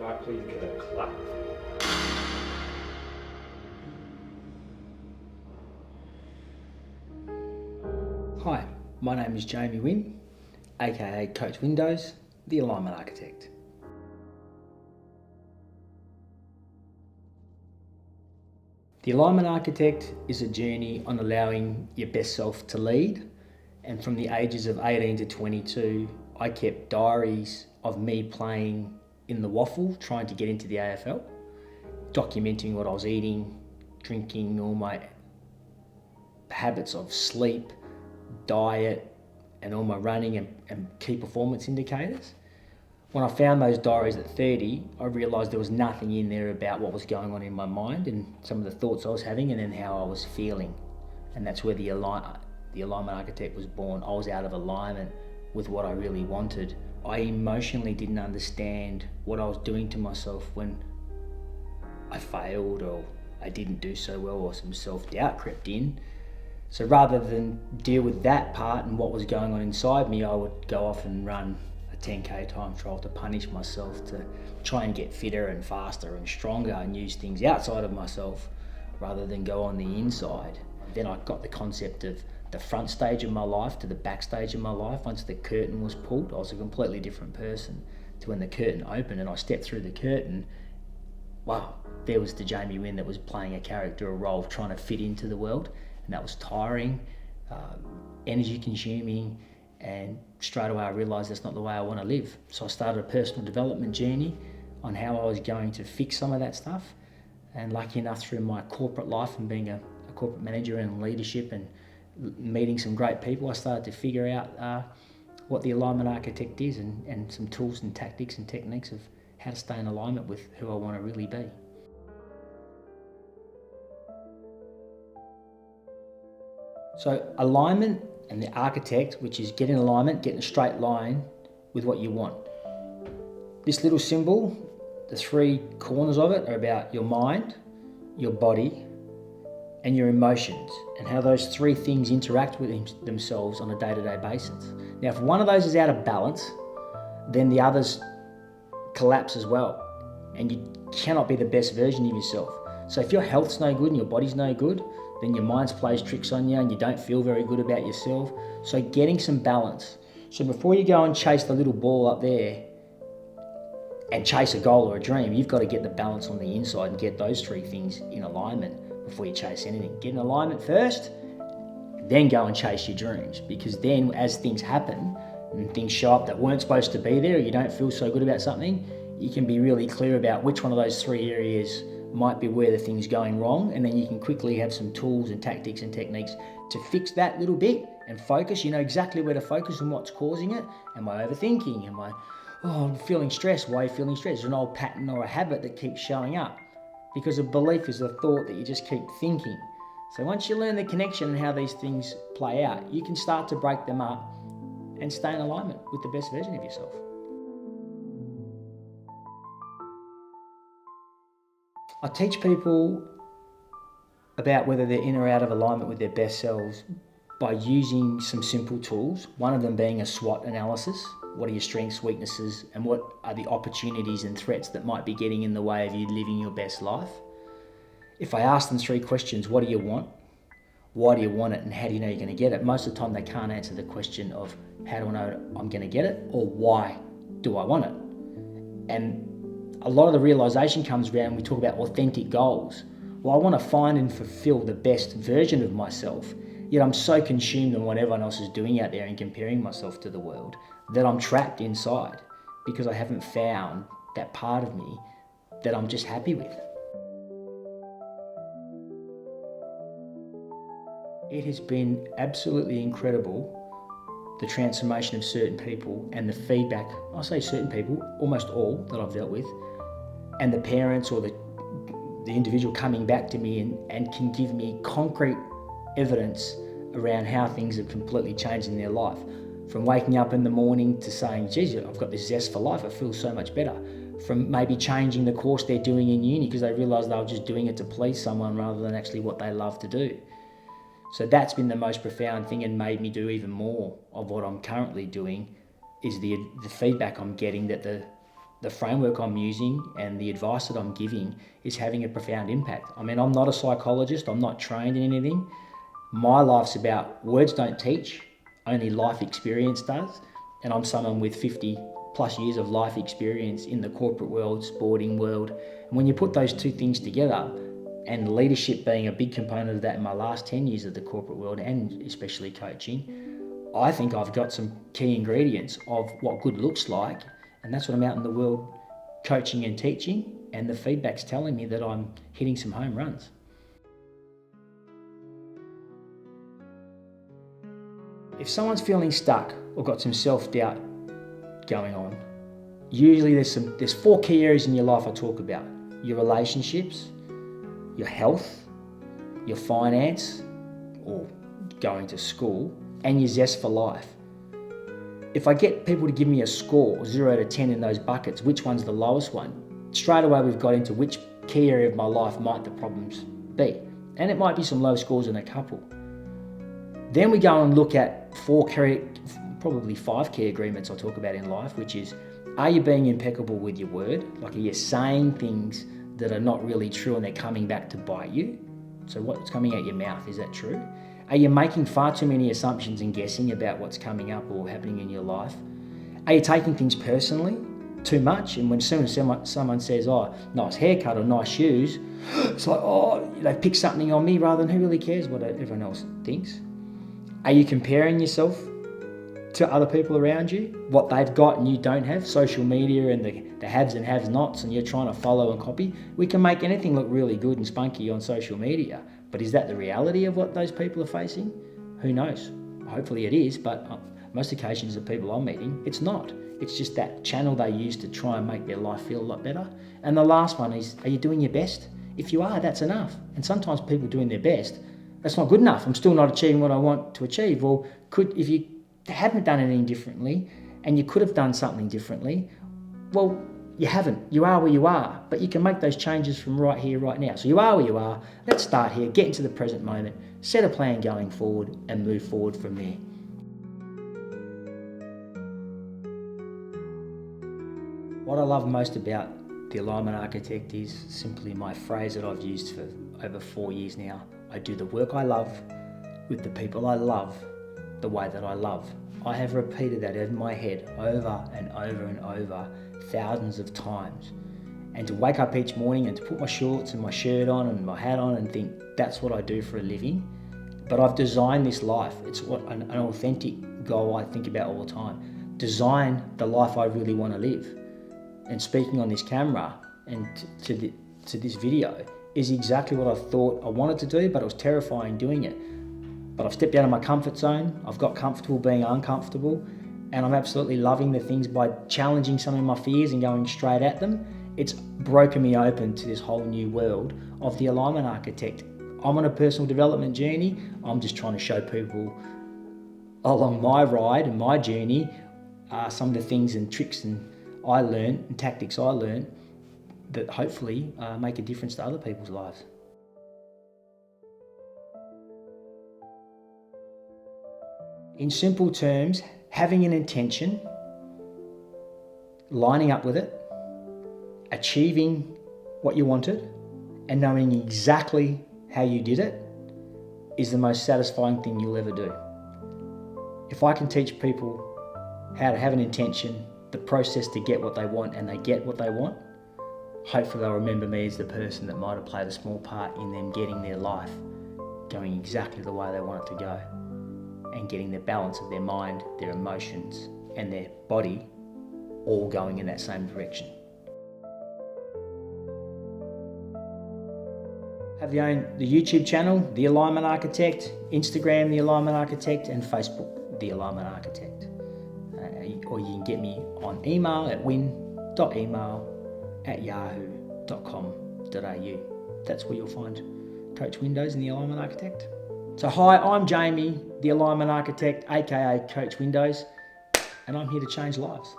I please get a clap? Hi, my name is Wynne, aka Coach Windows, the Alignment Architect. The Alignment Architect is a journey on allowing your best self to lead, and from the ages of 18 to 22, I kept diaries of me playing in the waffle, trying to get into the AFL, documenting what I was eating, drinking, all my habits of sleep, diet, and all my running and key performance indicators. When I found those diaries at 30, I realised there was nothing in there about what was going on in my mind and some of the thoughts I was having and then how I was feeling. And that's where the Alignment Architect was born. I was out of alignment with what I really wanted. I emotionally didn't understand what I was doing to myself when I failed or I didn't do so well or some self-doubt crept in. So rather than deal with that part and what was going on inside me, I would go off and run a 10K time trial to punish myself, to try and get fitter and faster and stronger and use things outside of myself rather than go on the inside. Then I got the concept of the front stage of my life to the back stage of my life. Once the curtain was pulled, I was a completely different person to when the curtain opened and I stepped through the curtain. Wow, there was the Wynne that was playing a character, a role, trying to fit into the world. And that was tiring, energy consuming, and straight away I realised that's not the way I want to live. So I started a personal development journey on how I was going to fix some of that stuff. And lucky enough, through my corporate life and being a corporate manager and leadership and meeting some great people, I started to figure out what the Alignment Architect is and some tools and tactics and techniques of how to stay in alignment with who I want to really be. So alignment and the architect, which is getting alignment, getting a straight line with what you want. This little symbol, the three corners of it are about your mind, your body, and your emotions, and how those three things interact with themselves on a day-to-day basis. Now, if one of those is out of balance, then the others collapse as well, and you cannot be the best version of yourself. So if your health's no good and your body's no good, then your mind plays tricks on you and you don't feel very good about yourself. So getting some balance. So before you go and chase the little ball up there and chase a goal or a dream, you've got to get the balance on the inside and get those three things in alignment before you chase anything. Get in alignment first, then go and chase your dreams. Because then as things happen and things show up that weren't supposed to be there, or you don't feel so good about something, you can be really clear about which one of those three areas might be where the thing's going wrong, and then you can quickly have some tools and tactics and techniques to fix that little bit and focus. You know exactly where to focus and what's causing it. Am I overthinking? I'm feeling stressed. Why are you feeling stressed? There's an old pattern or a habit that keeps showing up because a belief is a thought that you just keep thinking. So once you learn the connection and how these things play out, you can start to break them up and stay in alignment with the best version of yourself. I teach people about whether they're in or out of alignment with their best selves by using some simple tools, one of them being a SWOT analysis. What are your strengths, weaknesses, and what are the opportunities and threats that might be getting in the way of you living your best life? If I ask them three questions, what do you want? Why do you want it? And how do you know you're going to get it? Most of the time they can't answer the question of how do I know I'm going to get it, or why do I want it? And a lot of the realization comes around when we talk about authentic goals. Well, I want to find and fulfill the best version of myself, yet I'm so consumed in what everyone else is doing out there and comparing myself to the world that I'm trapped inside because I haven't found that part of me that I'm just happy with. It has been absolutely incredible, the transformation of certain people and the feedback. I say certain people, almost all that I've dealt with, and the parents or the individual coming back to me and can give me concrete evidence around how things have completely changed in their life. From waking up in the morning to saying, geez, I've got this zest for life, I feel so much better. From maybe changing the course they're doing in uni because they realised they were just doing it to please someone rather than actually what they love to do. So that's been the most profound thing and made me do even more of what I'm currently doing, is the feedback I'm getting that the the framework I'm using and the advice that I'm giving is having a profound impact. I mean, I'm not a psychologist, I'm not trained in anything. My life's about words don't teach, only life experience does. And I'm someone with 50 plus years of life experience in the corporate world, sporting world. And when you put those two things together, and leadership being a big component of that in my last 10 years of the corporate world and especially coaching, I think I've got some key ingredients of what good looks like. And that's what I'm out in the world coaching and teaching. And the feedback's telling me that I'm hitting some home runs. If someone's feeling stuck or got some self-doubt going on, usually there's 4 key areas in your life I talk about. Your relationships, your health, your finance, or going to school, and your zest for life. If I get people to give me a score, 0 to 10 in those buckets, which one's the lowest one? Straight away we've got into which key area of my life might the problems be. And it might be some low scores in a couple. Then we go and look at probably 5 key agreements I talk about in life, which is, are you being impeccable with your word? Like, are you saying things that are not really true and they're coming back to bite you? So what's coming out your mouth, is that true? Are you making far too many assumptions and guessing about what's coming up or happening in your life? Are you taking things personally too much? And when soon as someone says, oh, nice haircut or nice shoes, it's like, oh, they've picked something on me, rather than who really cares what everyone else thinks? Are you comparing yourself to other people around you, what they've got and you don't have? Social media and the haves and have-nots, and you're trying to follow and copy. We can make anything look really good and spunky on social media, but is that the reality of what those people are facing? Who knows? Hopefully it is, but most occasions the people I'm meeting, it's not. It's just that channel they use to try and make their life feel a lot better. And the last one is, are you doing your best? If you are, that's enough. And sometimes people doing their best, that's not good enough. I'm still not achieving what I want to achieve. Well, if you haven't done anything differently and you could have done something differently, well, you haven't. You are where you are, but you can make those changes from right here, right now. So you are where you are. Let's start here, get into the present moment, set a plan going forward and move forward from there. What I love most about the Alignment Architect is simply my phrase that I've used for over 4 years now. I do the work I love with the people I love the way that I love. I have repeated that in my head over and over and over thousands of times. And to wake up each morning and to put my shorts and my shirt on and my hat on and think that's what I do for a living. But I've designed this life. It's what an authentic goal I think about all the time. Design the life I really want to live. And speaking on this camera and to this video is exactly what I thought I wanted to do, but it was terrifying doing it. But I've stepped out of my comfort zone. I've got comfortable being uncomfortable, and I'm absolutely loving the things by challenging some of my fears and going straight at them. It's broken me open to this whole new world of the Alignment Architect. I'm on a personal development journey. I'm just trying to show people along my ride and my journey some of the things and tricks I learned and tactics I learned that hopefully make a difference to other people's lives. In simple terms, having an intention, lining up with it, achieving what you wanted, and knowing exactly how you did it is the most satisfying thing you'll ever do. If I can teach people how to have an intention, the process to get what they want, and they get what they want, hopefully they'll remember me as the person that might have played a small part in them getting their life going exactly the way they want it to go, and getting the balance of their mind, their emotions, and their body all going in that same direction. Have the YouTube channel, The Alignment Architect, Instagram, The Alignment Architect, and Facebook, The Alignment Architect. Or you can get me on email at wynne.email@yahoo.com.au. That's where you'll find Coach Windows and The Alignment Architect. So hi, I'm Jamie, The Alignment Architect, aka Coach Windows, and I'm here to change lives.